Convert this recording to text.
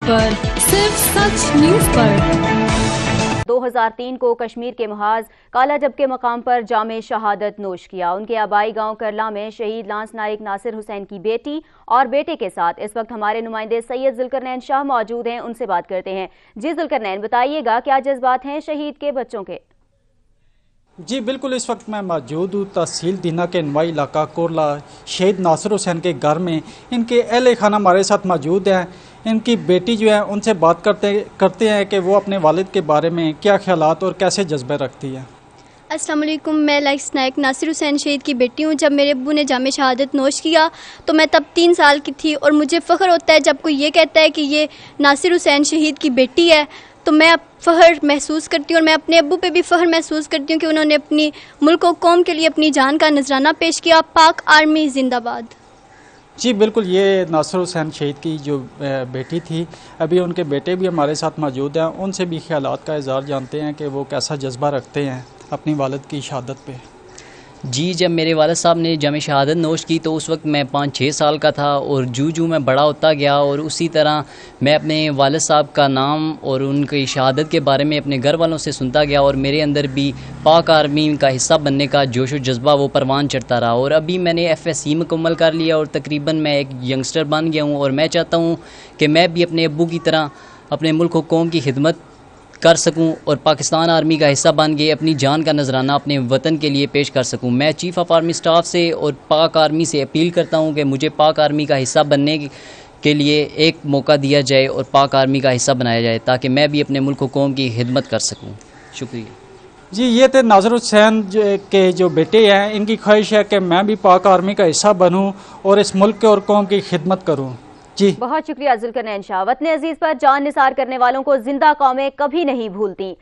पर, सिर्फ सच न्यूज पर। 2003 को कश्मीर के महाज काला जब के मकाम पर जामे शहादत नोश किया। उनके आबाई गांव करला में शहीद लांस नाइक नासिर हुसैन की बेटी और बेटे के साथ इस वक्त हमारे नुमाइंदे सैयद जुल्करनैन शाह मौजूद हैं, उनसे बात करते हैं। जी जुल्करनैन, बताइएगा क्या जज्बात हैं शहीद के बच्चों के? जी बिल्कुल, इस वक्त मैं मौजूद हूँ तहसील दीना के नवाई इलाका कोरला शहीद नासिर हुसैन के घर में। इनके अहले खाना हमारे साथ मौजूद हैं। इनकी बेटी जो है उनसे बात करते हैं कि वो अपने वालिद के बारे में क्या ख्यालात और कैसे जज्बे रखती है। अस्सलाम वालेकुम, मैं लांस नाइक नासिर हुसैन शहीद की बेटी हूँ। जब मेरे अब्बू ने जामे शहादत नोश किया तो मैं तब 3 साल की थी और मुझे फ़ख्र होता है जब कोई ये कहता है कि ये नासिर हुसैन शहीद की बेटी है, तो मैं फ़ख्र महसूस करती हूँ और मैं अपने अब्बू पे भी फ़ख्र महसूस करती हूँ कि उन्होंने अपनी मुल्क और कौम के लिए अपनी जान का नजराना पेश किया। पाक आर्मी जिंदाबाद। जी बिल्कुल, ये नासिर हुसैन शहीद की जो बेटी थी, अभी उनके बेटे भी हमारे साथ मौजूद हैं। उनसे भी ख्यालात का इज़हार जानते हैं कि वो कैसा जज्बा रखते हैं अपनी वालिद की शहादत पे। जी, जब मेरे वालिद साहब ने जामे शहादत नोश की तो उस वक्त मैं 5-6 साल का था और जूं मैं बड़ा होता गया और उसी तरह मैं अपने वालिद साहब का नाम और उनकी शहादत के बारे में अपने घर वालों से सुनता गया और मेरे अंदर भी पाक आर्मी का हिस्सा बनने का जोश और जज्बा वो परवान चढ़ता रहा। और अभी मैंने FSC मुकम्मल कर लिया और तकरीबन मैं एक यंगस्टर बन गया हूँ और मैं चाहता हूँ कि मैं भी अपने अब्बू की तरह अपने मुल्क और कौम की खिदमत कर सकूं और पाकिस्तान आर्मी का हिस्सा बन के अपनी जान का नजराना अपने वतन के लिए पेश कर सकूं। मैं चीफ ऑफ आर्मी स्टाफ से और पाक आर्मी से अपील करता हूं कि मुझे पाक आर्मी का हिस्सा बनने के लिए एक मौका दिया जाए और पाक आर्मी का हिस्सा बनाया जाए ताकि मैं भी अपने मुल्क और कौम की खिदमत कर सकूं। शुक्रिया। जी, ये थे नासिर हुसैन के जो बेटे हैं। इनकी ख्वाहिश है कि मैं भी पाक आर्मी का हिस्सा बनूं और इस मुल्क और कौम की खिदमत करूं। जी बहुत शुक्रिया जुल्करनैन शाह। वतन अजीज पर जान निसार करने वालों को जिंदा कौमें कभी नहीं भूलती।